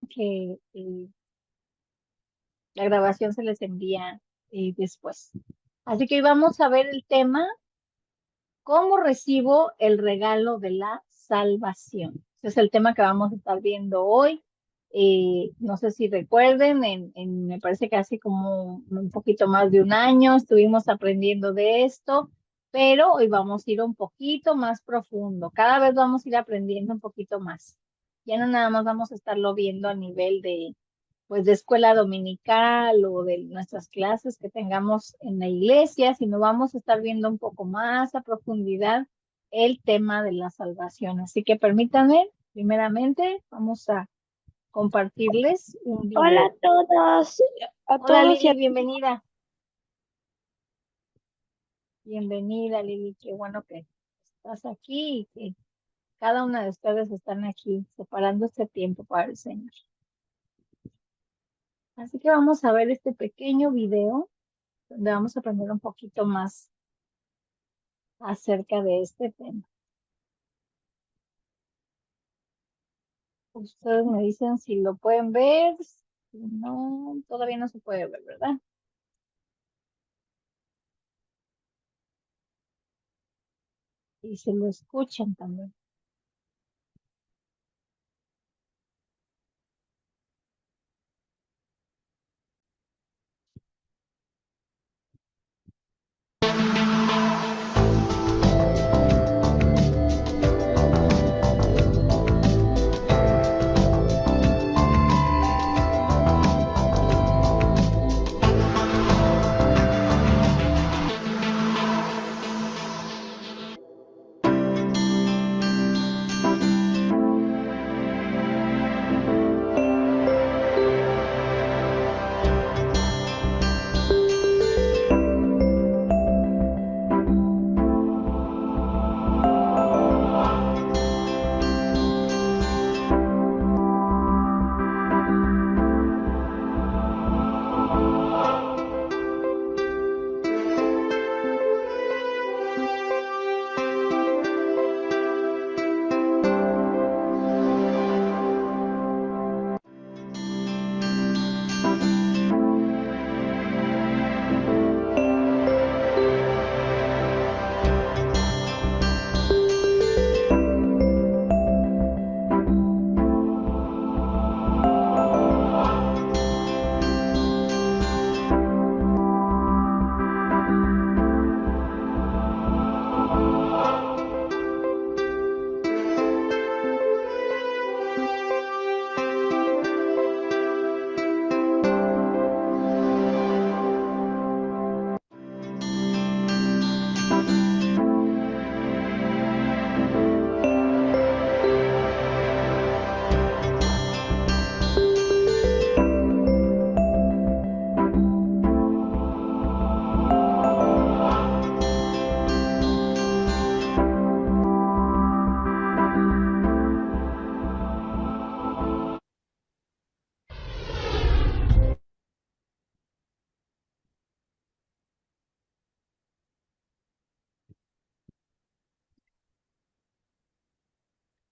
que la grabación se les envía después. Así que hoy vamos a ver el tema, ¿cómo recibo el regalo de la salvación? Ese es el tema que vamos a estar viendo hoy. No sé si recuerden, me parece que hace como un poquito más de un año estuvimos aprendiendo de esto, pero hoy vamos a ir un poquito más profundo. Cada vez vamos a ir aprendiendo un poquito más. Ya no nada más vamos a estarlo viendo a nivel pues de escuela dominical o de nuestras clases que tengamos en la iglesia, sino vamos a estar viendo un poco más a profundidad el tema de la salvación. Así que permítanme, primeramente, vamos a compartirles un Hola a video. todos, a Hola todos y Lili, a bienvenida. Bienvenida Lili, qué bueno que estás aquí y que cada una de ustedes están aquí separando este tiempo para el Señor. Así que vamos a ver este pequeño video donde vamos a aprender un poquito más acerca de este tema. Ustedes me dicen si lo pueden ver, si no, todavía no se puede ver, ¿verdad? Y si lo escuchan también.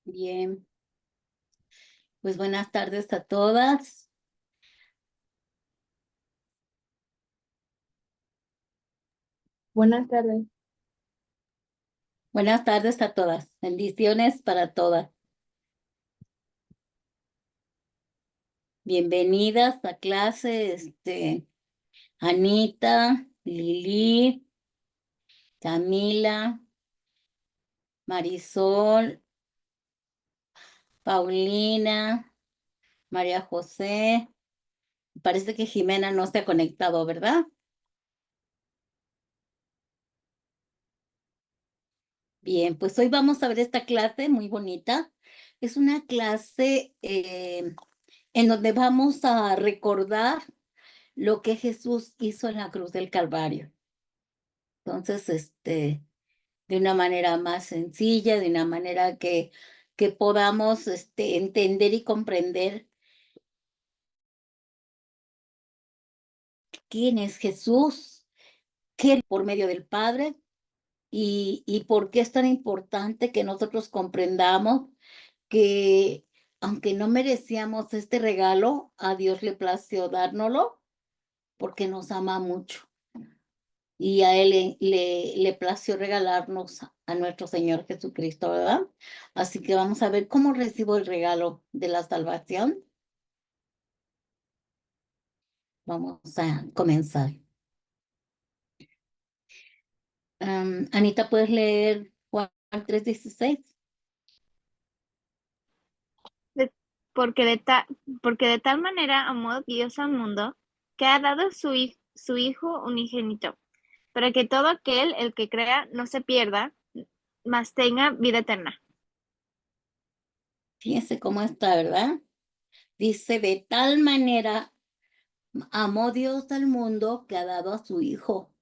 Bien, pues buenas tardes a todas. buenas tardes. Buenas tardes a todas. Bendiciones para todas. Bienvenidas a clase, Anita, Lili, Camila, Marisol, Paulina, María José. Parece que Jimena no se ha conectado, ¿verdad? Bien, pues hoy vamos a ver esta clase muy bonita. Es una clase en donde vamos a recordar lo que Jesús hizo en la cruz del Calvario. Entonces, de una manera más sencilla, de una manera que podamos entender y comprender quién es Jesús, qué por medio del Padre y por qué es tan importante que nosotros comprendamos que aunque no merecíamos este regalo, a Dios le plació dárnoslo porque nos ama mucho. Y a Él le plació regalarnos a nuestro Señor Jesucristo, ¿verdad? Así que vamos a ver cómo recibo el regalo de la salvación. Vamos a comenzar. Anita, ¿puedes leer Juan 3:16? De- porque de tal manera amó Dios al mundo, que ha dado su Hijo unigénito, para que todo aquel, el que crea, no se pierda, mas tenga vida eterna. Fíjense cómo está, ¿verdad? Dice, de tal manera amó Dios al mundo que ha dado a su Hijo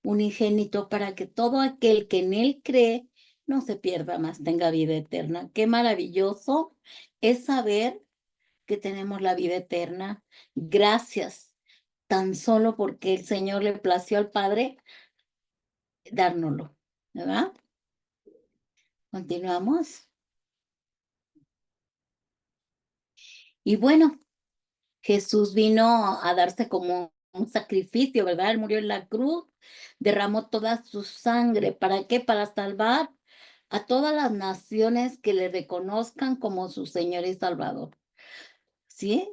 unigénito para que todo aquel que en Él cree no se pierda, más tenga vida eterna. Qué maravilloso es saber que tenemos la vida eterna. Gracias, tan solo porque el Señor le plació al Padre dárnoslo, ¿verdad? Continuamos. Y bueno, Jesús vino a darse como un sacrificio, ¿verdad? Él murió en la cruz, derramó toda su sangre. ¿Para qué? Para salvar a todas las naciones que le reconozcan como su Señor y Salvador. ¿Sí?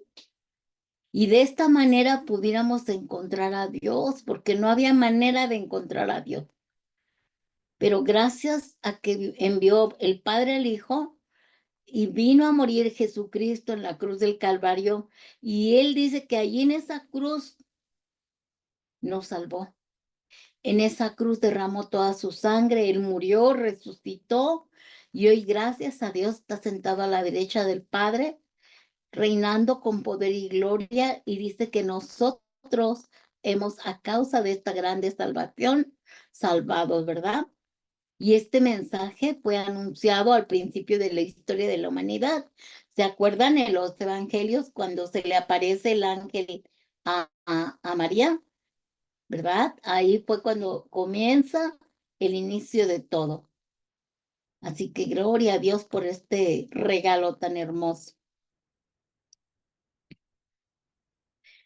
Y de esta manera pudiéramos encontrar a Dios, porque no había manera de encontrar a Dios. Pero gracias a que envió el Padre al Hijo y vino a morir Jesucristo en la cruz del Calvario, y Él dice que allí en esa cruz nos salvó. En esa cruz derramó toda su sangre, Él murió, resucitó, y hoy, gracias a Dios, está sentado a la derecha del Padre, reinando con poder y gloria, y dice que nosotros hemos, a causa de esta grande salvación, salvados, ¿verdad? Y este mensaje fue anunciado al principio de la historia de la humanidad. ¿Se acuerdan en los evangelios cuando se le aparece el ángel a María? ¿Verdad? Ahí fue cuando comienza el inicio de todo. Así que gloria a Dios por este regalo tan hermoso.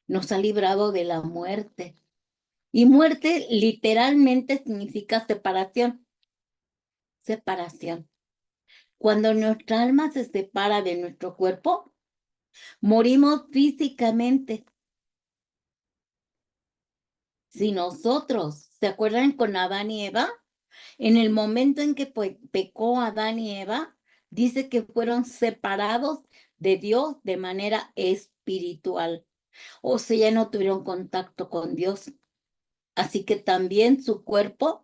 Nos ha librado de la muerte. Y muerte literalmente significa separación. Separación. Cuando nuestra alma se separa de nuestro cuerpo, morimos físicamente. Si nosotros, ¿se acuerdan con Adán y Eva? En el momento en que pecó Adán y Eva, dice que fueron separados de Dios de manera espiritual. O sea, ya no tuvieron contacto con Dios. Así que también su cuerpo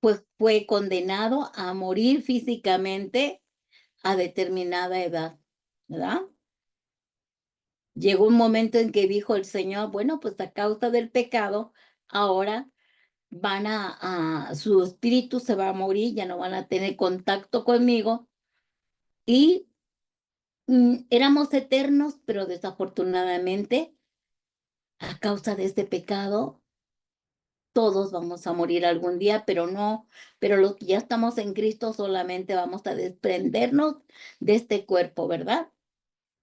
pues fue condenado a morir físicamente a determinada edad, ¿verdad? Llegó un momento en que dijo el Señor, bueno, pues a causa del pecado, ahora su espíritu se va a morir, ya no van a tener contacto conmigo. Y éramos eternos, pero desafortunadamente, a causa de este pecado, todos vamos a morir algún día, pero los que ya estamos en Cristo solamente vamos a desprendernos de este cuerpo, ¿verdad?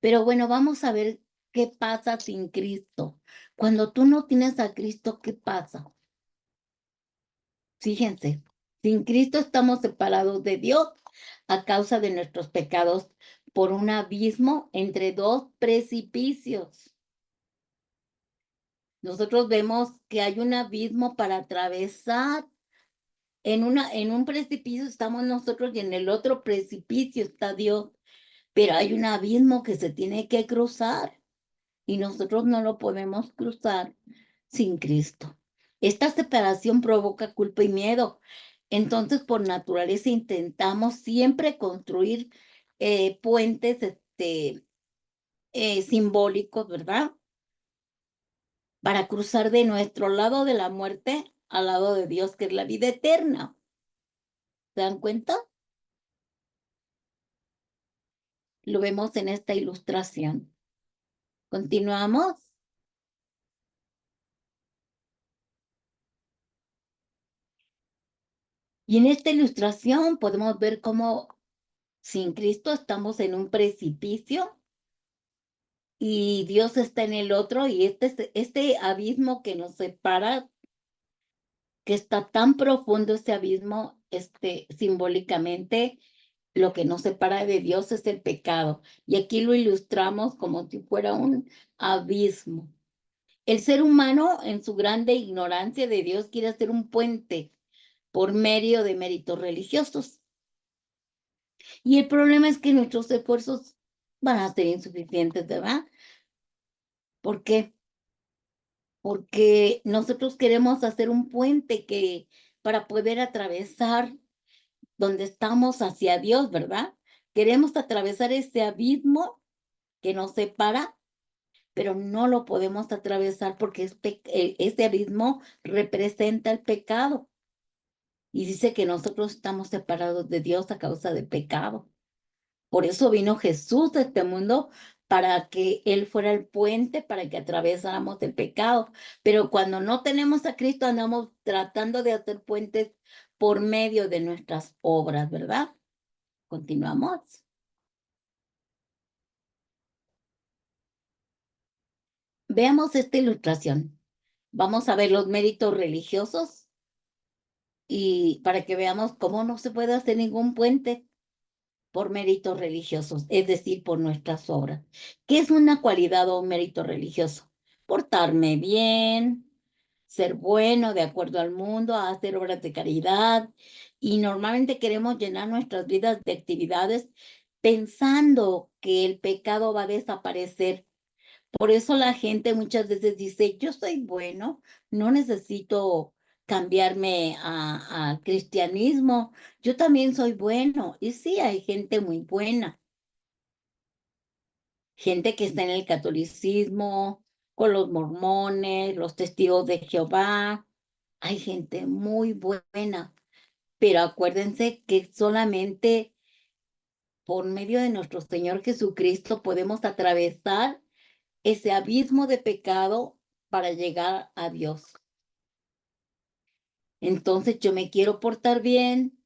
Pero bueno, vamos a ver qué pasa sin Cristo. Cuando tú no tienes a Cristo, ¿qué pasa? Fíjense, sin Cristo estamos separados de Dios a causa de nuestros pecados por un abismo entre dos precipicios. Nosotros vemos que hay un abismo para atravesar. En un precipicio estamos nosotros y en el otro precipicio está Dios, pero hay un abismo que se tiene que cruzar y nosotros no lo podemos cruzar sin Cristo. Esta separación provoca culpa y miedo. Entonces, por naturaleza, intentamos siempre construir puentes simbólicos, ¿verdad? Para cruzar de nuestro lado de la muerte al lado de Dios, que es la vida eterna. ¿Se dan cuenta? Lo vemos en esta ilustración. Continuamos. Y en esta ilustración podemos ver cómo Sin Cristo estamos en un precipicio y Dios está en el otro, y este abismo que nos separa, que está tan profundo, ese abismo, simbólicamente, lo que nos separa de Dios es el pecado. Y aquí lo ilustramos como si fuera un abismo. El ser humano, en su grande ignorancia de Dios, quiere hacer un puente por medio de méritos religiosos. Y el problema es que nuestros esfuerzos van a ser insuficientes, ¿verdad? ¿Por qué? Porque nosotros queremos hacer un puente para poder atravesar donde estamos hacia Dios, ¿verdad? Queremos atravesar ese abismo que nos separa, pero no lo podemos atravesar porque ese abismo representa el pecado. Y dice que nosotros estamos separados de Dios a causa del pecado. Por eso vino Jesús a este mundo, para que Él fuera el puente, para que atravesáramos el pecado. Pero cuando no tenemos a Cristo, andamos tratando de hacer puentes por medio de nuestras obras, ¿verdad? Continuamos. Veamos esta ilustración. Vamos a ver los méritos religiosos, y para que veamos cómo no se puede hacer ningún puente por méritos religiosos, es decir, por nuestras obras. ¿Qué es una cualidad o un mérito religioso? Portarme bien, ser bueno de acuerdo al mundo, hacer obras de caridad, y normalmente queremos llenar nuestras vidas de actividades pensando que el pecado va a desaparecer. Por eso la gente muchas veces dice, yo soy bueno, no necesito cambiarme al cristianismo, yo también soy bueno. Y sí, hay gente muy buena, gente que está en el catolicismo, con los mormones, los testigos de Jehová. Hay gente muy buena, pero acuérdense que solamente por medio de nuestro Señor Jesucristo podemos atravesar ese abismo de pecado para llegar a Dios. Entonces yo me quiero portar bien.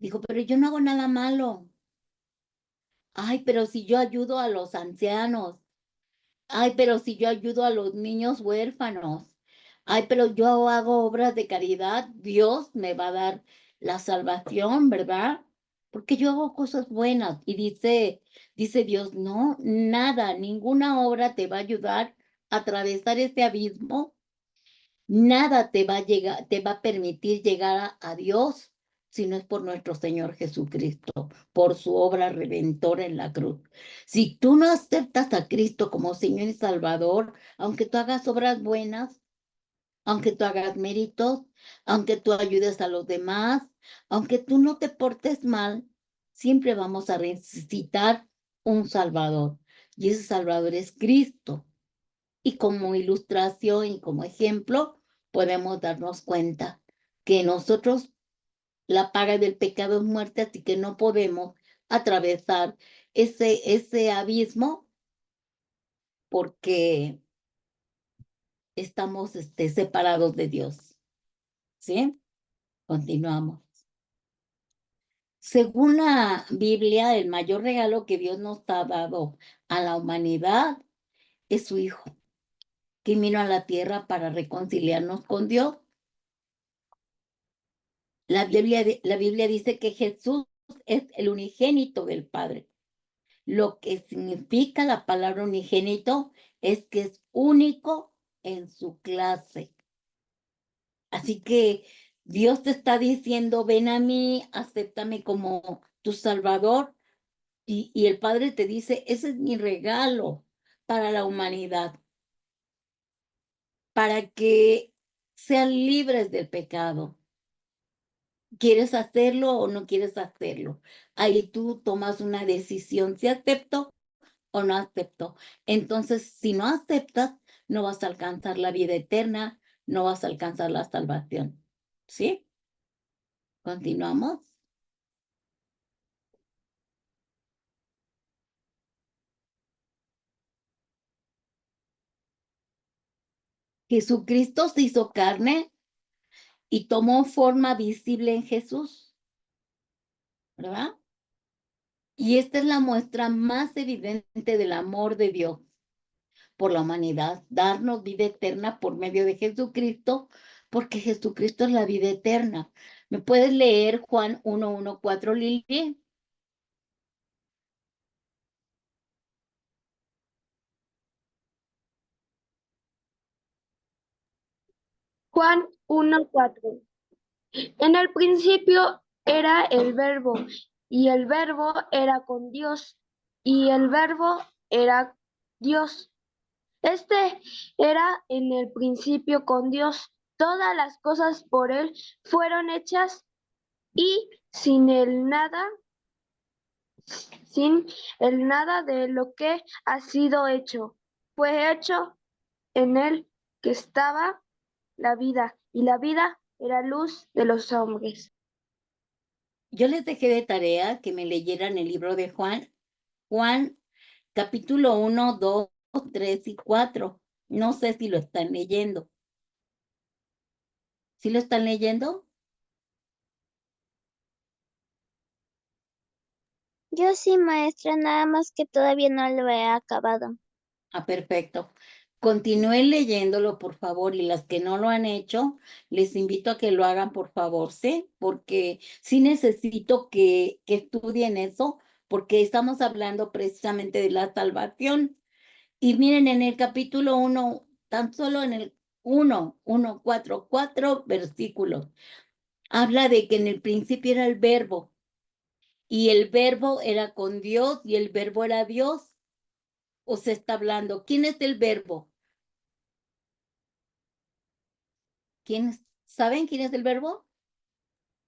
Dijo, pero yo no hago nada malo. Ay, pero si yo ayudo a los ancianos. Ay, pero si yo ayudo a los niños huérfanos. Ay, pero yo hago obras de caridad. Dios me va a dar la salvación, ¿verdad? Porque yo hago cosas buenas. Y dice Dios, no, nada, ninguna obra te va a ayudar a atravesar ese abismo. Nada te va a permitir llegar a Dios si no es por nuestro Señor Jesucristo, por su obra redentora en la cruz. Si tú no aceptas a Cristo como Señor y Salvador, aunque tú hagas obras buenas, aunque tú hagas méritos, aunque tú ayudes a los demás, aunque tú no te portes mal, siempre vamos a necesitar un Salvador. Y ese Salvador es Cristo. Y como ilustración y como ejemplo, podemos darnos cuenta que nosotros, la paga del pecado es muerte, así que no podemos atravesar ese abismo porque estamos separados de Dios. ¿Sí? Continuamos. Según la Biblia, el mayor regalo que Dios nos ha dado a la humanidad es su Hijo, que vino a la tierra para reconciliarnos con Dios. La Biblia dice que Jesús es el unigénito del Padre. Lo que significa la palabra unigénito es que es único en su clase. Así que Dios te está diciendo, ven a mí, acéptame como tu Salvador. Y el Padre te dice, ese es mi regalo para la humanidad, para que sean libres del pecado. ¿Quieres hacerlo o no quieres hacerlo? Ahí tú tomas una decisión, si acepto o no acepto. Entonces, si no aceptas, no vas a alcanzar la vida eterna, no vas a alcanzar la salvación. ¿Sí? Continuamos. Jesucristo se hizo carne y tomó forma visible en Jesús, ¿verdad? Y esta es la muestra más evidente del amor de Dios por la humanidad, darnos vida eterna por medio de Jesucristo, porque Jesucristo es la vida eterna. ¿Me puedes leer Juan 1:1-4, Lili? Juan 1:4. En el principio era el Verbo, y el Verbo era con Dios, y el Verbo era Dios. Este era en el principio con Dios. Todas las cosas por Él fueron hechas, y sin el nada de lo que ha sido hecho, fue hecho. En Él que estaba la vida, y la vida era luz de los hombres. Yo les dejé de tarea que me leyeran el libro de Juan. Juan, capítulo 1, 2, 3 y 4. No sé si lo están leyendo. ¿Sí lo están leyendo? Yo sí, maestra, nada más que todavía no lo he acabado. Ah, perfecto. Continúen leyéndolo, por favor, y las que no lo han hecho, les invito a que lo hagan, por favor, ¿sí? Porque sí necesito que estudien eso, porque estamos hablando precisamente de la salvación. Y miren, en el capítulo 1, tan solo en el 4 versículos, habla de que en el principio era el verbo, y el verbo era con Dios, y el verbo era Dios. O se está hablando, ¿quién es el verbo? ¿Saben quién es el verbo?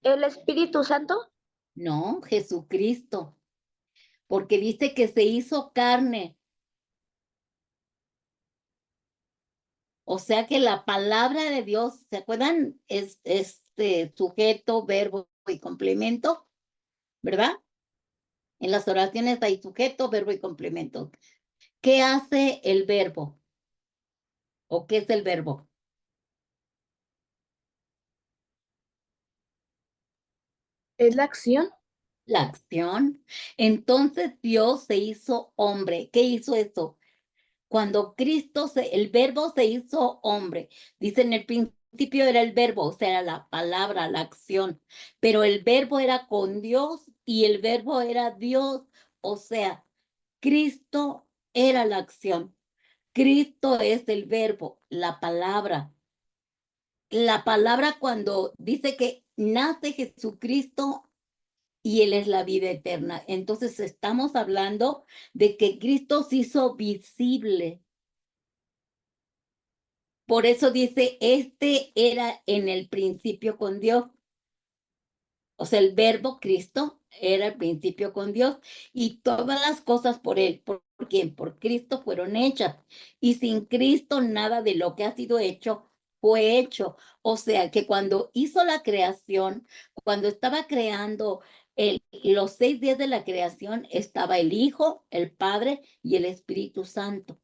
¿El Espíritu Santo? No, Jesucristo, porque dice que se hizo carne. O sea que la palabra de Dios, ¿se acuerdan? Es este sujeto, verbo y complemento, ¿verdad? En las oraciones hay sujeto, verbo y complemento. ¿Qué hace el verbo? ¿O qué es el verbo? ¿Es la acción? La acción. Entonces Dios se hizo hombre. ¿Qué hizo eso? Cuando el verbo se hizo hombre, dice en el principio era el verbo, o sea, era la palabra, la acción, pero el verbo era con Dios y el verbo era Dios, o sea, Cristo era la acción. Cristo es el verbo, la palabra. La palabra cuando dice que nace Jesucristo y Él es la vida eterna. Entonces estamos hablando de que Cristo se hizo visible. Por eso dice, este era en el principio con Dios. O sea, el verbo Cristo era el principio con Dios y todas las cosas por Él. ¿Por quién? Por Cristo fueron hechas. Y sin Cristo nada de lo que ha sido hecho fue hecho. O sea, que cuando hizo la creación, cuando estaba creando los 6 días de la creación, estaba el Hijo, el Padre y el Espíritu Santo.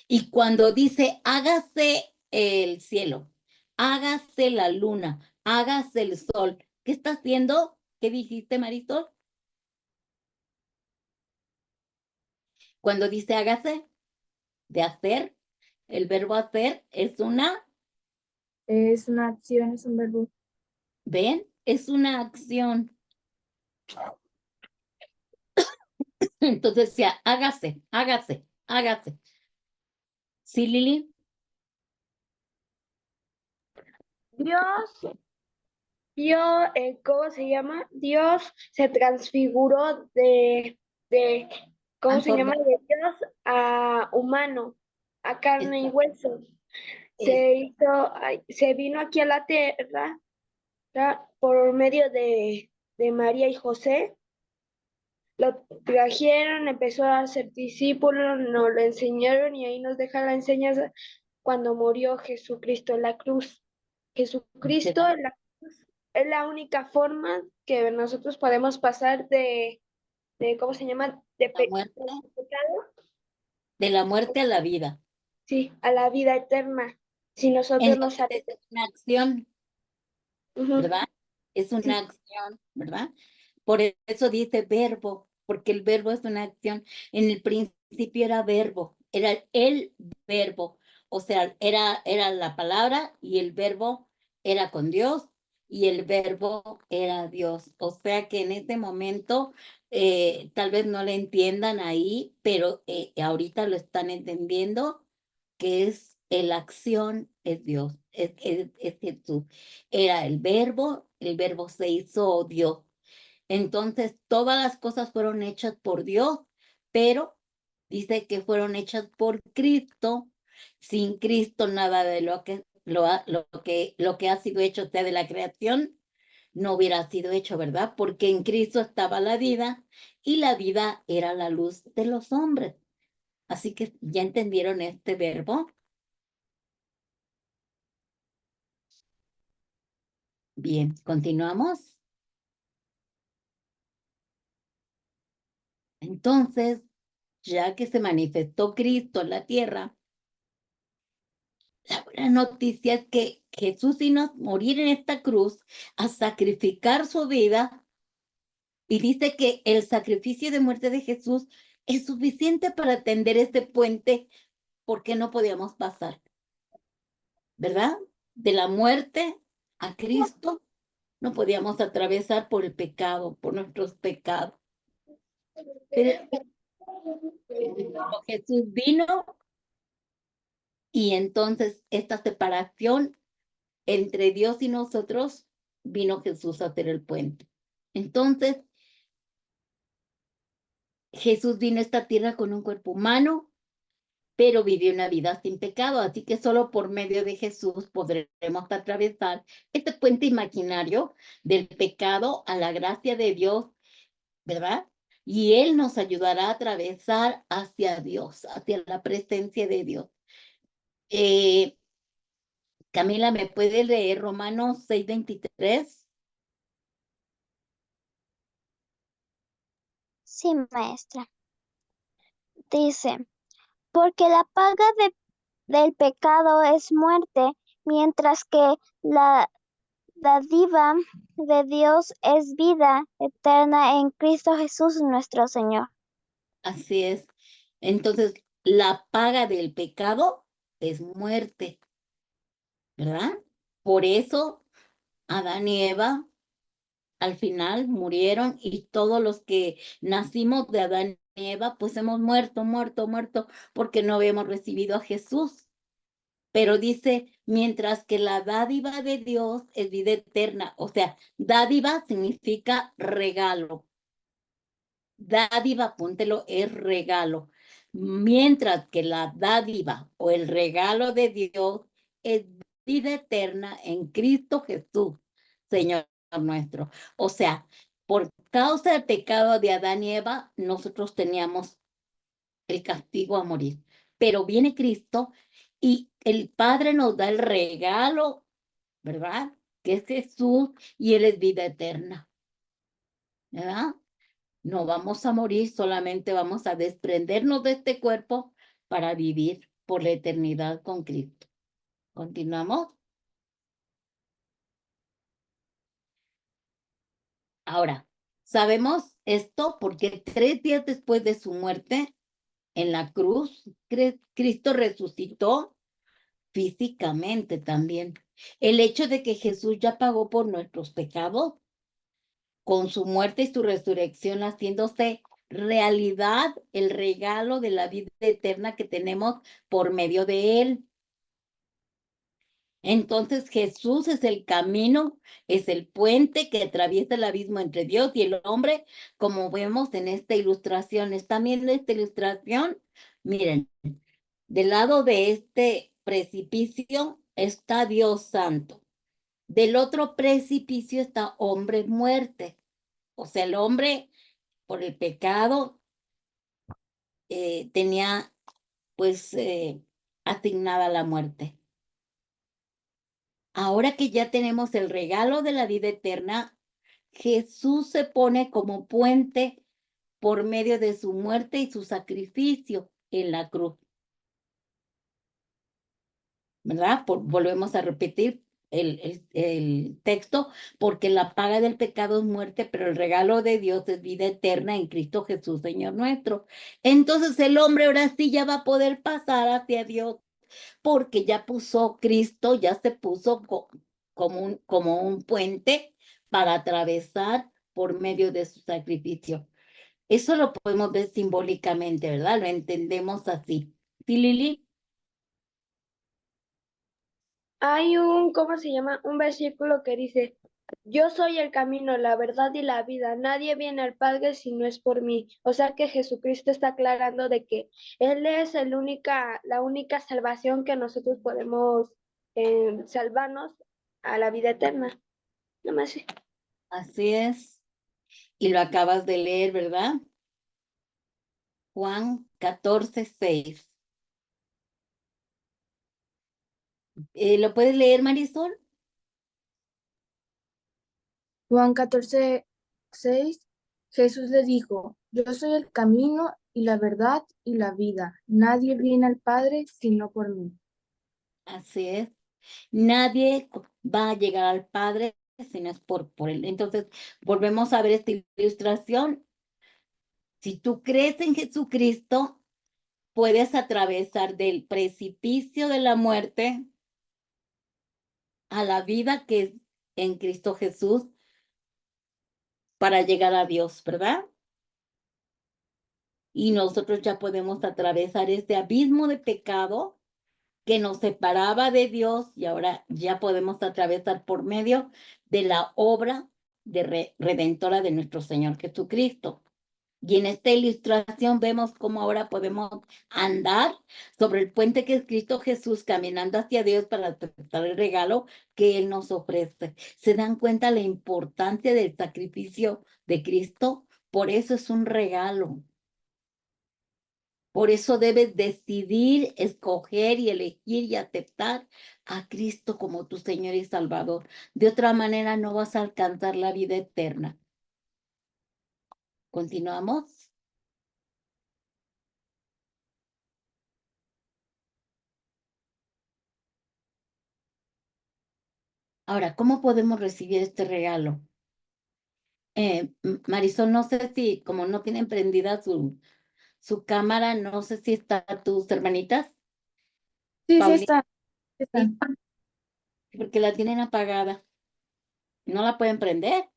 Y cuando dice, hágase el cielo, hágase la luna, hágase el sol, ¿qué está haciendo? ¿Qué dijiste, Marisol? Cuando dice hágase, de hacer, el verbo hacer es Es una acción, es un verbo. ¿ven? Es una acción. Entonces, ya, hágase, hágase, hágase. ¿Sí, Lili? Dios vio, ¿cómo se llama? Dios se transfiguró ¿cómo se llama? Transformó. De Dios a humano, a carne y Está- hueso. es- Se vino aquí a la tierra, por medio de María y José. Lo trajeron, empezó a ser discípulo, nos lo enseñaron y ahí nos deja la enseñanza cuando murió Jesucristo en la cruz. Jesucristo en la cruz es la única forma que nosotros podemos pasar ¿cómo se llama? la muerte, De pecado, de la muerte a la vida. sí, a la vida eterna. Si nosotros no Entonces, sabemos. es una acción, Ujú, ¿verdad? Es una sí, acción, ¿verdad? Por eso dice verbo. porque el verbo es una acción. En el principio era verbo, era el verbo, o sea, era la palabra y el verbo era con Dios y el verbo era Dios. O sea que en este momento tal vez no le entiendan ahí, pero ahorita lo están entendiendo, que es la acción, es Dios, es Jesús. Era el verbo se hizo Dios. Entonces, todas las cosas fueron hechas por Dios, pero dice que fueron hechas por Cristo. Sin Cristo, nada de lo que ha sido hecho, o sea, de la creación, no hubiera sido hecho, ¿verdad? Porque en Cristo estaba la vida y la vida era la luz de los hombres. Así que, ¿ya entendieron este verbo? Bien, continuamos. Entonces, ya que se manifestó Cristo en la tierra, la buena noticia es que Jesús vino a morir en esta cruz, a sacrificar su vida, y dice que el sacrificio de muerte de Jesús es suficiente para tender este puente porque no podíamos pasar, ¿verdad? De la muerte a Cristo no podíamos atravesar por el pecado, por nuestros pecados. Pero Jesús vino y entonces esta separación entre Dios y nosotros, vino Jesús a hacer el puente. Entonces, Jesús vino a esta tierra con un cuerpo humano, pero vivió una vida sin pecado, así que solo por medio de Jesús podremos atravesar este puente imaginario del pecado a la gracia de Dios, ¿verdad? Y Él nos ayudará a atravesar hacia Dios, hacia la presencia de Dios. Camila, ¿me puede leer Romanos 6:23? Sí, maestra. Dice, porque la paga del pecado es muerte, mientras que la dádiva de Dios es vida eterna en Cristo Jesús nuestro Señor. Así es. Entonces, la paga del pecado es muerte, ¿verdad? Por eso Adán y Eva al final murieron y todos los que nacimos de Adán y Eva, pues hemos muerto, porque no habíamos recibido a Jesús. Pero dice, mientras que la dádiva de Dios es vida eterna, o sea, dádiva significa regalo. Dádiva, apúntelo, es regalo. Mientras que la dádiva o el regalo de Dios es vida eterna en Cristo Jesús, Señor nuestro. O sea, por causa del pecado de Adán y Eva, nosotros teníamos el castigo a morir. Pero viene Cristo y el Padre nos da el regalo, ¿verdad? Que es Jesús y Él es vida eterna, ¿verdad? No vamos a morir, solamente vamos a desprendernos de este cuerpo para vivir por la eternidad con Cristo. ¿Continuamos? Ahora, sabemos esto porque 3 días después de su muerte en la cruz, Cristo resucitó físicamente también. El hecho de que Jesús ya pagó por nuestros pecados con su muerte y su resurrección, haciéndose realidad el regalo de la vida eterna que tenemos por medio de él. Entonces Jesús es el camino, es el puente que atraviesa el abismo entre Dios y el hombre, como vemos en esta ilustración. ¿Están viendo esta ilustración? Miren, del lado de este precipicio está Dios Santo. Del otro precipicio está hombre muerte. O sea, el hombre por el pecado tenía pues asignada la muerte. Ahora que ya tenemos el regalo de la vida eterna, Jesús se pone como puente por medio de su muerte y su sacrificio en la cruz. ¿Verdad? Volvemos a repetir, el texto, porque la paga del pecado es muerte, pero el regalo de Dios es vida eterna en Cristo Jesús, Señor nuestro. Entonces el hombre ahora sí ya va a poder pasar hacia Dios, porque ya puso Cristo, ya se puso como un puente para atravesar por medio de su sacrificio. Eso lo podemos ver simbólicamente, ¿verdad? Lo entendemos así. ¿Sí, Lili? Hay ¿cómo se llama? Un versículo que dice, yo soy el camino, la verdad y la vida. Nadie viene al Padre si no es por mí. O sea que Jesucristo está aclarando de que Él es la única salvación que nosotros podemos salvarnos a la vida eterna. Nada más. Así es. Y lo acabas de leer, ¿verdad? Juan 14:6. ¿Lo puedes leer, Marisol? Juan 14:6, Jesús le dijo, yo soy el camino y la verdad y la vida. Nadie viene al Padre sino por mí. Así es. Nadie va a llegar al Padre si no es por él. Entonces, volvemos a ver esta ilustración. Si tú crees en Jesucristo, puedes atravesar del precipicio de la muerte a la vida que es en Cristo Jesús para llegar a Dios, ¿verdad? Y nosotros ya podemos atravesar este abismo de pecado que nos separaba de Dios y ahora ya podemos atravesar por medio de la obra redentora de nuestro Señor Jesucristo. Y en esta ilustración vemos cómo ahora podemos andar sobre el puente que es Cristo Jesús, caminando hacia Dios para aceptar el regalo que Él nos ofrece. ¿Se dan cuenta la importancia del sacrificio de Cristo? Por eso es un regalo. Por eso debes decidir, escoger y elegir y aceptar a Cristo como tu Señor y Salvador. De otra manera no vas a alcanzar la vida eterna. ¿Continuamos? Ahora, ¿cómo podemos recibir este regalo? Marisol, no sé si, como no tienen prendida su cámara, no sé si está tus hermanitas. Sí, Paulina, sí está. sí, porque la tienen apagada. ¿No la pueden prender?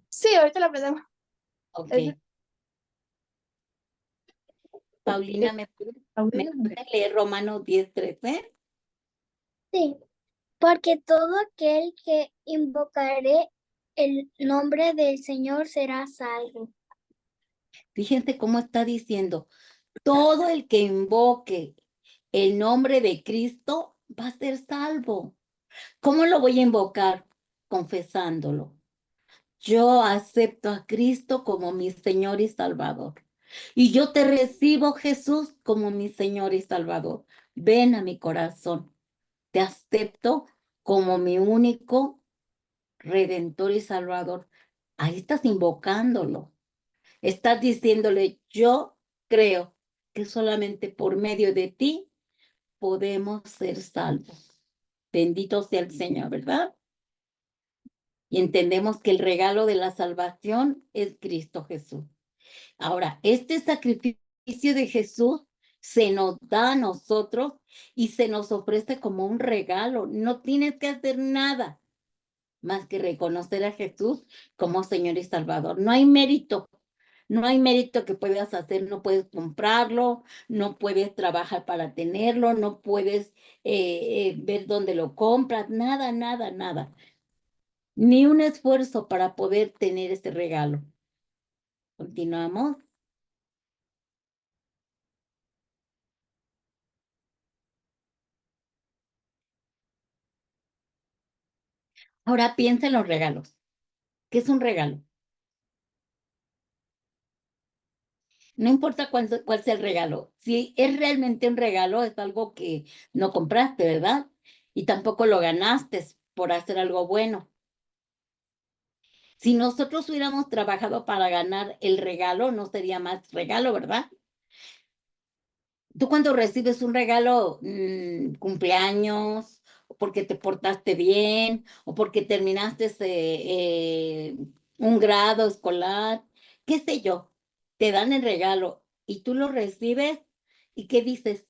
Sí, ahorita la aprendemos. Ok. Es- Paulina, ¿me puedes leer Romanos 10:13? Sí, porque todo aquel que invocare el nombre del Señor será salvo. Fíjense cómo está diciendo, todo el que invoque el nombre de Cristo va a ser salvo. ¿Cómo lo voy a invocar? Confesándolo. Yo acepto a Cristo como mi Señor y Salvador. Y yo te recibo, Jesús, como mi Señor y Salvador. Ven a mi corazón. Te acepto como mi único Redentor y Salvador. Ahí estás invocándolo. Estás diciéndole, yo creo que solamente por medio de ti podemos ser salvos. Bendito sea el Señor, ¿verdad? Y entendemos que el regalo de la salvación es Cristo Jesús. Ahora, este sacrificio de Jesús se nos da a nosotros y se nos ofrece como un regalo. No tienes que hacer nada más que reconocer a Jesús como Señor y Salvador. No hay mérito. No hay mérito que puedas hacer, no puedes comprarlo, no puedes trabajar para tenerlo, no puedes ver dónde lo compras, nada, nada, nada. Ni un esfuerzo para poder tener este regalo. Continuamos. Ahora piensa en los regalos. ¿Qué es un regalo? No importa cuál sea el regalo. Si es realmente un regalo, es algo que no compraste, ¿verdad? Y tampoco lo ganaste por hacer algo bueno. Si nosotros hubiéramos trabajado para ganar el regalo, no sería más regalo, ¿verdad? Tú cuando recibes un regalo, cumpleaños, porque te portaste bien o porque terminaste un grado escolar, qué sé yo, te dan el regalo y tú lo recibes y ¿qué dices?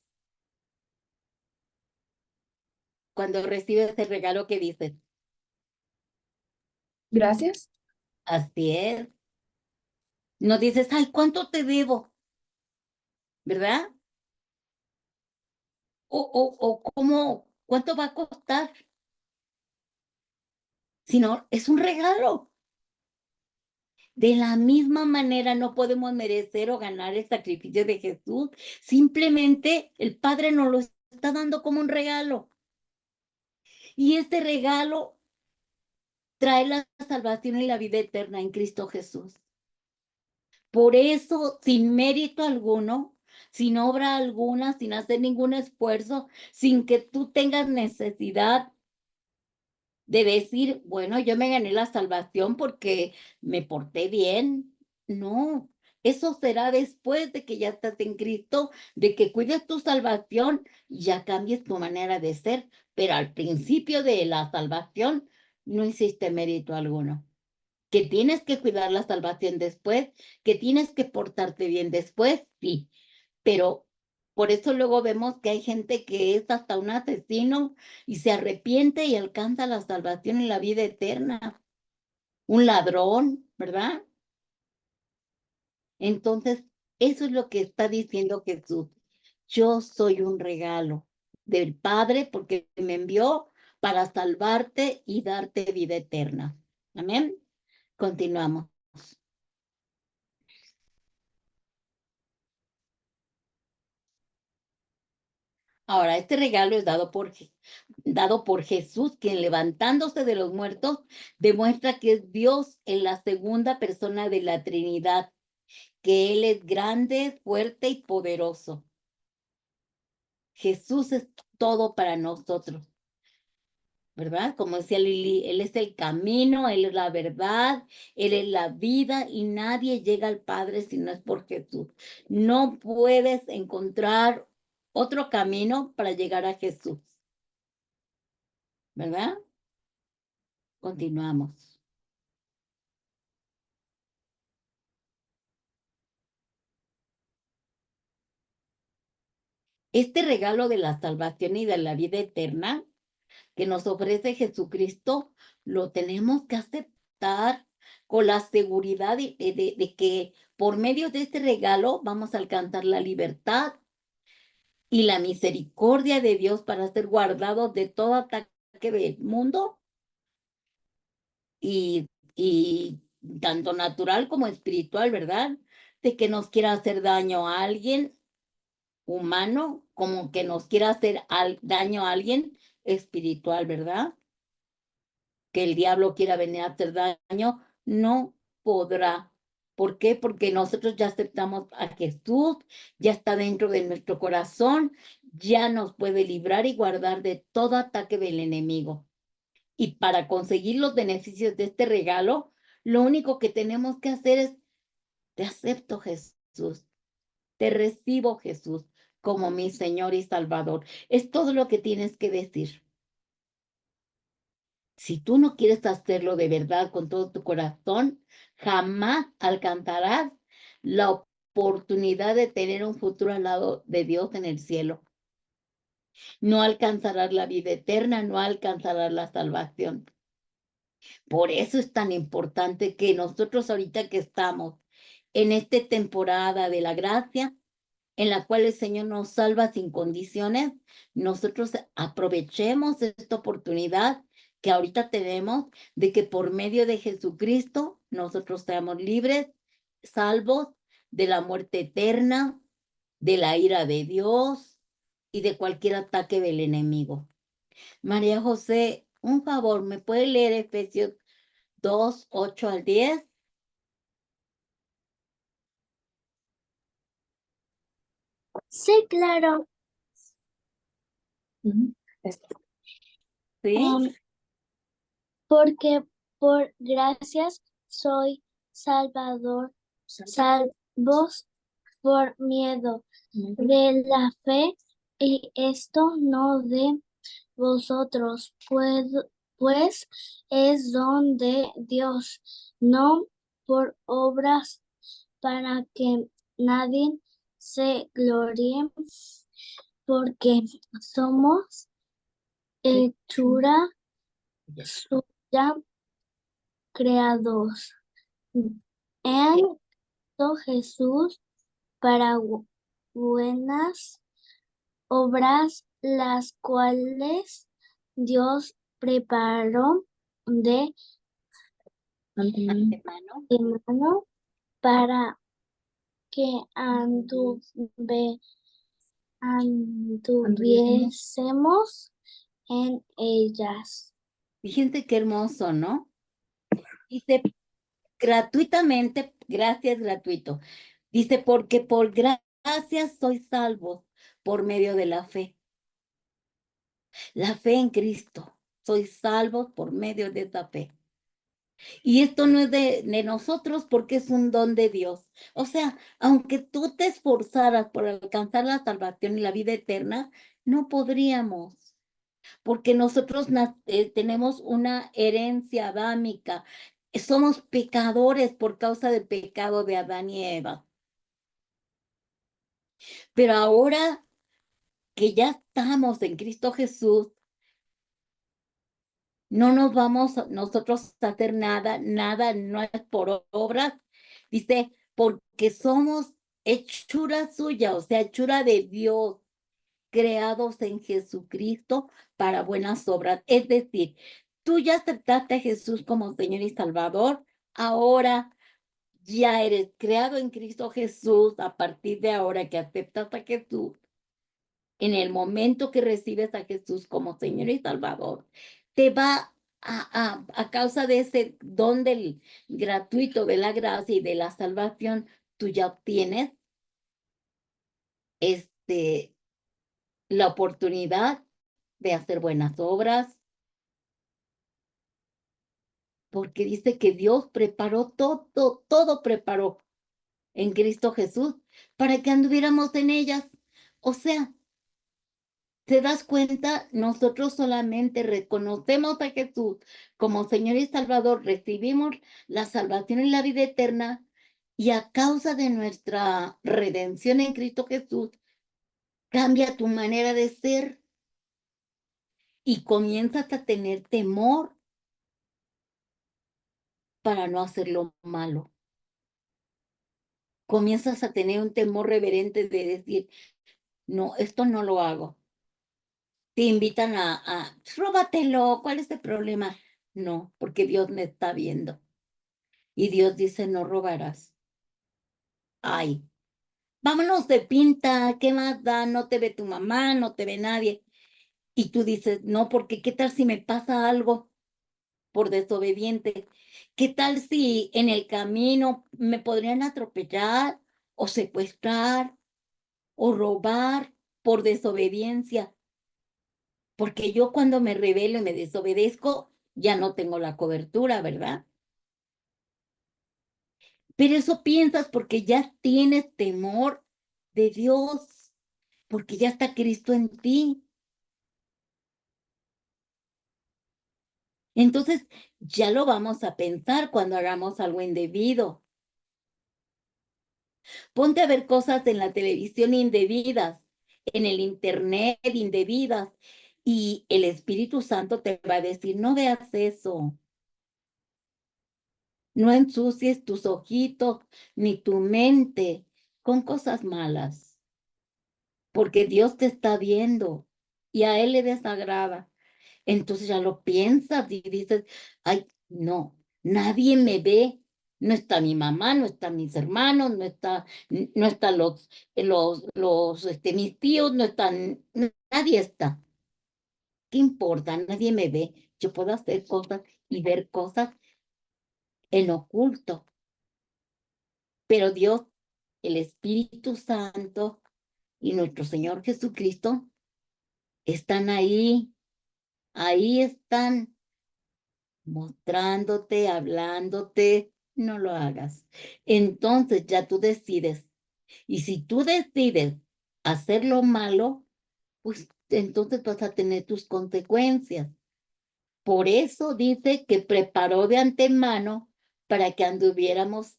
Cuando recibes el regalo, ¿qué dices? Gracias. Así es. No dices, ay, ¿cuánto te debo? ¿Verdad? O ¿cómo? ¿Cuánto va a costar? Sino, es un regalo. De la misma manera no podemos merecer o ganar el sacrificio de Jesús. Simplemente el Padre nos lo está dando como un regalo. Y este regalo trae la salvación y la vida eterna en Cristo Jesús. Por eso, sin mérito alguno, sin obra alguna, sin hacer ningún esfuerzo, sin que tú tengas necesidad de decir, bueno, yo me gané la salvación porque me porté bien. No, eso será después de que ya estás en Cristo, de que cuides tu salvación y ya cambies tu manera de ser. Pero al principio de la salvación no hiciste mérito alguno. Que tienes que cuidar la salvación después, que tienes que portarte bien después, sí, pero por eso luego vemos que hay gente que es hasta un asesino y se arrepiente y alcanza la salvación y la vida eterna. Un ladrón, ¿verdad? Entonces, eso es lo que está diciendo Jesús. Yo soy un regalo del Padre porque me envió para salvarte y darte vida eterna. Amén. Continuamos. Ahora, este regalo es dado por Jesús, quien levantándose de los muertos demuestra que es Dios en la segunda persona de la Trinidad, que Él es grande, fuerte y poderoso. Jesús es todo para nosotros, ¿verdad? Como decía Lili, Él es el camino, Él es la verdad, Él es la vida y nadie llega al Padre si no es por Jesús. No puedes encontrar otro camino para llegar a Jesús. ¿Verdad? Continuamos. Este regalo de la salvación y de la vida eterna que nos ofrece Jesucristo, lo tenemos que aceptar con la seguridad de que por medio de este regalo vamos a alcanzar la libertad y la misericordia de Dios para ser guardados de todo ataque del mundo y tanto natural como espiritual, ¿verdad? De que nos quiera hacer daño a alguien humano, como que nos quiera hacer daño a alguien espiritual, ¿verdad? Que el diablo quiera venir a hacer daño, no podrá. ¿Por qué? Porque nosotros ya aceptamos a Jesús, ya está dentro de nuestro corazón, ya nos puede librar y guardar de todo ataque del enemigo. Y para conseguir los beneficios de este regalo, lo único que tenemos que hacer es, te acepto, Jesús, te recibo, Jesús, como mi Señor y Salvador. Es todo lo que tienes que decir. Si tú no quieres hacerlo de verdad con todo tu corazón, jamás alcanzarás la oportunidad de tener un futuro al lado de Dios en el cielo. No alcanzarás la vida eterna, no alcanzarás la salvación. Por eso es tan importante que nosotros ahorita que estamos en esta temporada de la gracia, en la cual el Señor nos salva sin condiciones, nosotros aprovechemos esta oportunidad que ahorita tenemos de que por medio de Jesucristo nosotros seamos libres, salvos de la muerte eterna, de la ira de Dios y de cualquier ataque del enemigo. María José, un favor, ¿me puede leer Efesios 2, 8 al 10? Sí, claro. ¿Sí? Porque por gracias soy salvos por miedo de la fe, y esto no de vosotros, pues es don de Dios, no por obras, para que nadie se gloríe, porque somos hechura suya, creados en Cristo Jesús para buenas obras, las cuales Dios preparó de Antemano. antemano para que anduviésemos en ellas. Fíjense qué hermoso, ¿no? Dice gratuitamente, gracias gratuito. Dice, porque por gracia soy salvo por medio de la fe. La fe en Cristo. Soy salvo por medio de esa fe. Y esto no es de nosotros porque es un don de Dios. O sea, aunque tú te esforzaras por alcanzar la salvación y la vida eterna, no podríamos. Porque nosotros tenemos una herencia adámica. Somos pecadores por causa del pecado de Adán y Eva. Pero ahora que ya estamos en Cristo Jesús, no nos vamos nosotros a hacer nada, nada no es por obras. Dice, porque somos hechura suya, o sea, hechura de Dios, creados en Jesucristo para buenas obras. Es decir, tú ya aceptaste a Jesús como Señor y Salvador, ahora ya eres creado en Cristo Jesús. A partir de ahora que aceptas a Jesús, en el momento que recibes a Jesús como Señor y Salvador, te va a causa de ese don del gratuito de la gracia y de la salvación, tú ya obtienes la oportunidad de hacer buenas obras, porque dice que Dios preparó todo preparó en Cristo Jesús para que anduviéramos en ellas. O sea, ¿te das cuenta? Nosotros solamente reconocemos a Jesús como Señor y Salvador, recibimos la salvación y la vida eterna, y a causa de nuestra redención en Cristo Jesús, cambia tu manera de ser y comienzas a tener temor para no hacer lo malo. Comienzas a tener un temor reverente de decir, no, esto no lo hago. Te invitan róbatelo, ¿cuál es el problema? No, porque Dios me está viendo. Y Dios dice, no robarás. Ay, vámonos de pinta, ¿qué más da? No te ve tu mamá, no te ve nadie. Y tú dices, no, porque ¿qué tal si me pasa algo por desobediente? ¿Qué tal si en el camino me podrían atropellar o secuestrar o robar por desobediencia? Porque yo cuando me rebelo y me desobedezco, ya no tengo la cobertura, ¿verdad? Pero eso piensas porque ya tienes temor de Dios, porque ya está Cristo en ti. Entonces, ya lo vamos a pensar cuando hagamos algo indebido. Ponte a ver cosas en la televisión indebidas, en el internet indebidas, y el Espíritu Santo te va a decir, no veas eso. No ensucies tus ojitos ni tu mente con cosas malas, porque Dios te está viendo y a Él le desagrada. Entonces ya lo piensas y dices, ay, no, nadie me ve. No está mi mamá, no están mis hermanos, no están mis tíos, no están, nadie está. ¿Qué importa? Nadie me ve. Yo puedo hacer cosas y ver cosas en oculto. Pero Dios, el Espíritu Santo y nuestro Señor Jesucristo están ahí están mostrándote, hablándote, no lo hagas. Entonces ya tú decides. Y si tú decides hacer lo malo, pues entonces vas a tener tus consecuencias. Por eso dice que preparó de antemano para que anduviéramos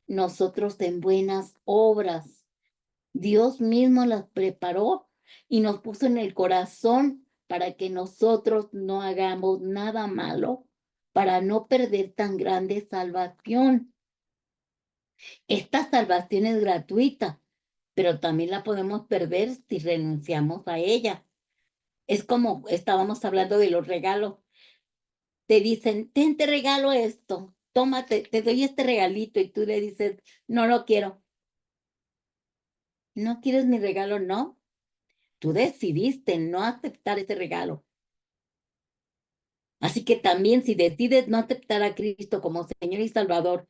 nosotros en buenas obras. Dios mismo las preparó y nos puso en el corazón para que nosotros no hagamos nada malo, para no perder tan grande salvación. Esta salvación es gratuita, pero también la podemos perder si renunciamos a ella. Es como estábamos hablando de los regalos. Te dicen, te regalo esto, tómate, te doy este regalito y tú le dices, no lo quiero. ¿No quieres mi regalo? No. Tú decidiste no aceptar ese regalo. Así que también si decides no aceptar a Cristo como Señor y Salvador,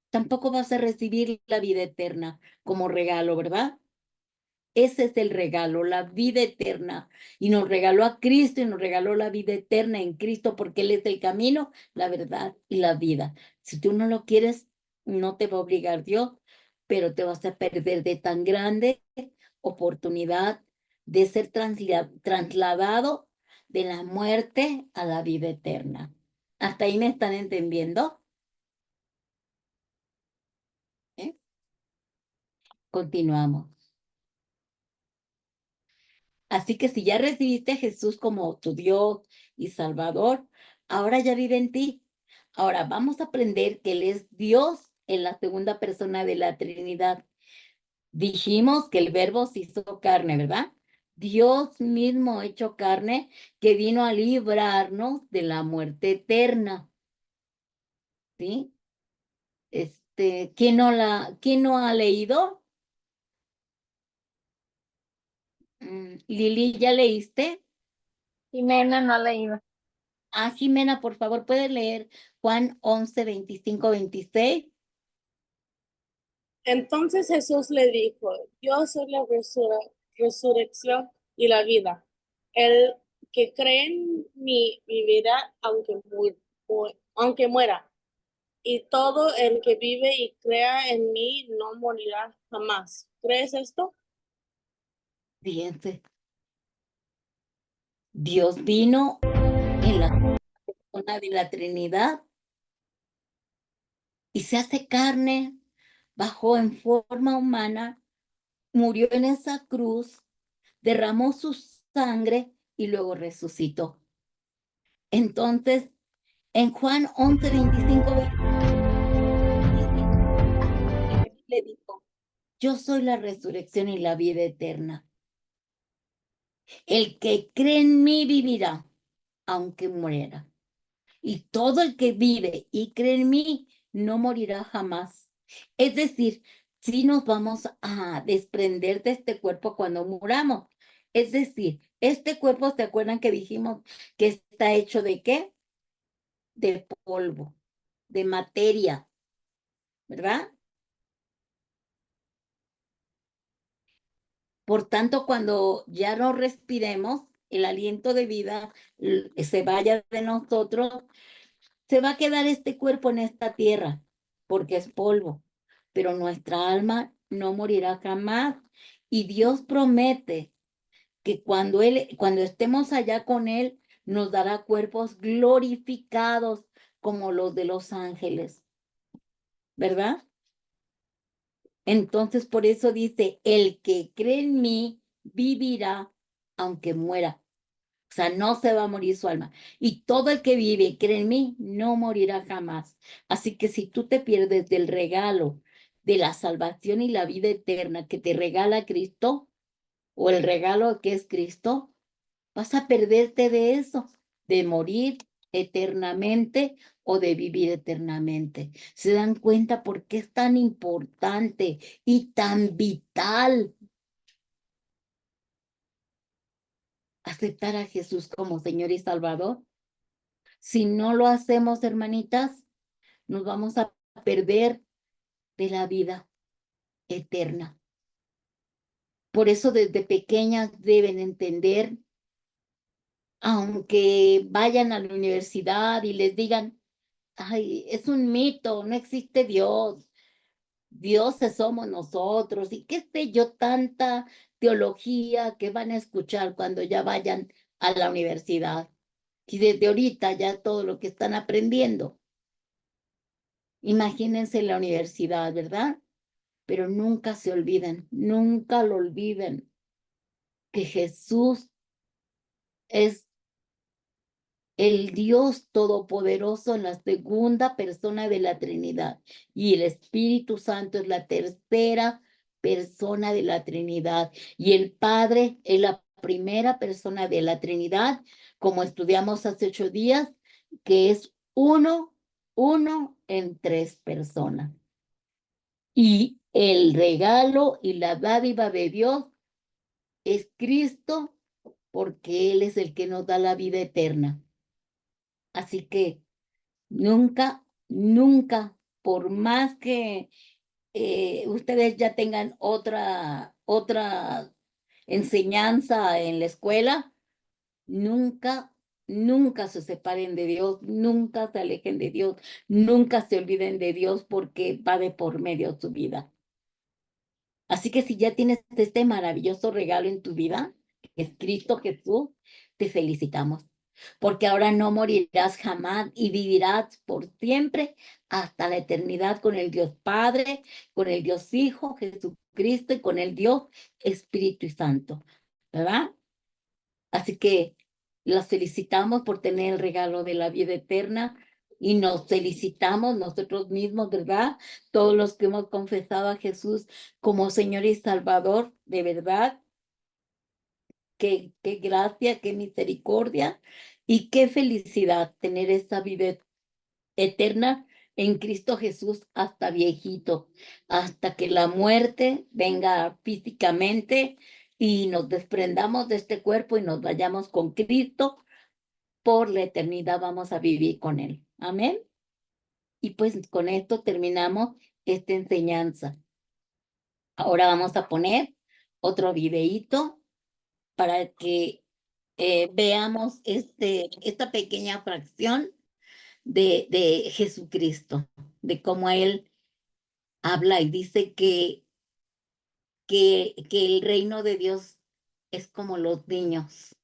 tampoco vas a recibir la vida eterna como regalo, ¿verdad? Ese es el regalo, la vida eterna. Y nos regaló a Cristo y nos regaló la vida eterna en Cristo porque Él es el camino, la verdad y la vida. Si tú no lo quieres, no te va a obligar Dios, pero te vas a perder de tan grande oportunidad de ser trasladado de la muerte a la vida eterna. ¿Hasta ahí me están entendiendo? ¿Eh? Continuamos. Así que si ya recibiste a Jesús como tu Dios y Salvador, ahora ya vive en ti. Ahora vamos a aprender que Él es Dios en la segunda persona de la Trinidad. Dijimos que el Verbo se hizo carne, ¿verdad? Dios mismo hecho carne que vino a librarnos de la muerte eterna. ¿Sí? ¿Quién no ha leído? Lili, ¿ya leíste? Jimena no ha leído. Ah, Jimena, por favor, ¿puedes leer Juan 11, 25, 26? Entonces Jesús le dijo, yo soy la resurrección y la vida. El que cree en mí vivirá aunque muera. Y todo el que vive y crea en mí no morirá jamás. ¿Crees esto? Fíjense, Dios vino en la persona de la Trinidad y se hace carne, bajó en forma humana, murió en esa cruz, derramó su sangre y luego resucitó. Entonces, en Juan 11, 25, le dijo, yo soy la resurrección y la vida eterna. El que cree en mí vivirá, aunque muera. Y todo el que vive y cree en mí no morirá jamás. Es decir, si nos vamos a desprender de este cuerpo cuando muramos. Es decir, este cuerpo, ¿se acuerdan que dijimos que está hecho de qué? De polvo, de materia, ¿verdad? Por tanto, cuando ya no respiremos, el aliento de vida se vaya de nosotros, se va a quedar este cuerpo en esta tierra, porque es polvo, pero nuestra alma no morirá jamás. Y Dios promete que cuando estemos allá con Él, nos dará cuerpos glorificados como los de los ángeles, ¿verdad? Entonces, por eso dice, el que cree en mí vivirá aunque muera. O sea, no se va a morir su alma. Y todo el que vive y cree en mí no morirá jamás. Así que si tú te pierdes del regalo de la salvación y la vida eterna que te regala Cristo, o el regalo que es Cristo, vas a perderte de eso, de morir eternamente o de vivir eternamente. ¿Se dan cuenta por qué es tan importante y tan vital aceptar a Jesús como Señor y Salvador? Si no lo hacemos, hermanitas, nos vamos a perder de la vida eterna. Por eso desde pequeñas deben entender, aunque vayan a la universidad y les digan, ay, es un mito, no existe Dios. dioses somos nosotros y qué sé yo, tanta teología que van a escuchar cuando ya vayan a la universidad. Y desde ahorita ya todo lo que están aprendiendo. Imagínense la universidad, ¿verdad? Pero nunca se olviden, nunca lo olviden, que Jesús es el Dios Todopoderoso en la segunda persona de la Trinidad y el Espíritu Santo es la tercera persona de la Trinidad y el Padre es la primera persona de la Trinidad, como estudiamos hace 8 días, que es uno en 3 personas. Y el regalo y la dádiva de Dios es Cristo, porque Él es el que nos da la vida eterna. Así que nunca, nunca, por más que ustedes ya tengan otra enseñanza en la escuela, nunca, nunca se separen de Dios, nunca se alejen de Dios, nunca se olviden de Dios porque va de por medio su vida. Así que si ya tienes este maravilloso regalo en tu vida, que es Cristo Jesús, te felicitamos, porque ahora no morirás jamás y vivirás por siempre hasta la eternidad con el Dios Padre, con el Dios Hijo, Jesucristo y con el Dios Espíritu Santo, ¿verdad? Así que los felicitamos por tener el regalo de la vida eterna y nos felicitamos nosotros mismos, ¿verdad? Todos los que hemos confesado a Jesús como Señor y Salvador, de verdad. Qué gracia, qué misericordia y qué felicidad tener esa vida eterna en Cristo Jesús hasta viejito, hasta que la muerte venga físicamente y nos desprendamos de este cuerpo y nos vayamos con Cristo. Por la eternidad vamos a vivir con Él. Amén. Y pues con esto terminamos esta enseñanza. Ahora vamos a poner otro videíto para que veamos esta pequeña fracción de Jesucristo, de cómo Él habla y dice que el reino de Dios es como los niños,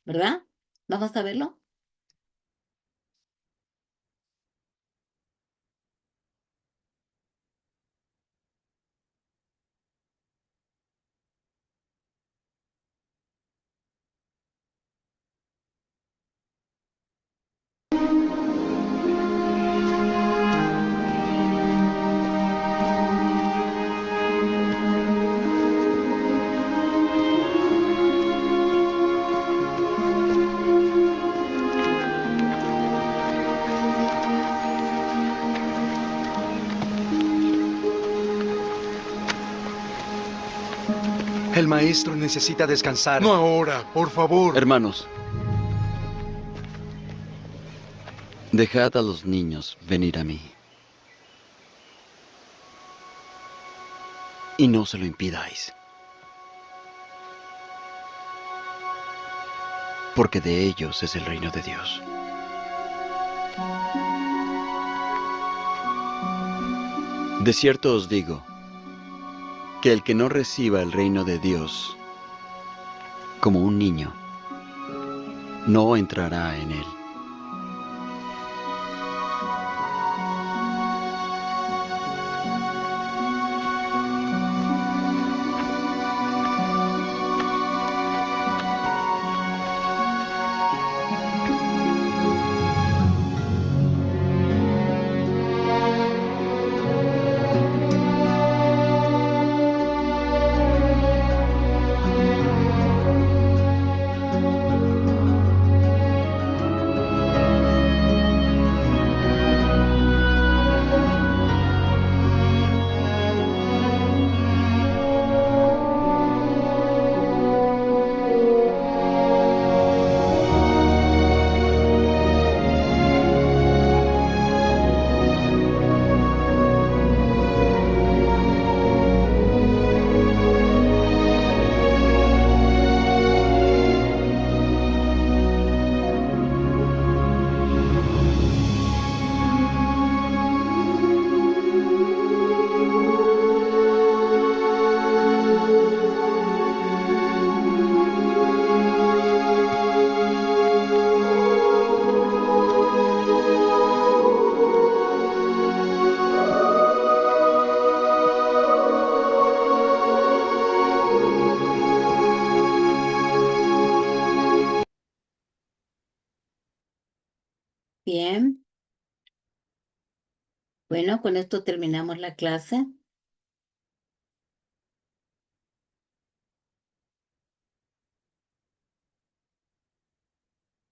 ¿verdad? Vamos a verlo. El maestro necesita descansar. No ahora, por favor. Hermanos, dejad a los niños venir a mí. Y no se lo impidáis. Porque de ellos es el reino de Dios. De cierto os digo, que el que no reciba el reino de Dios como un niño, no entrará en él. Bien. Bueno, con esto terminamos la clase.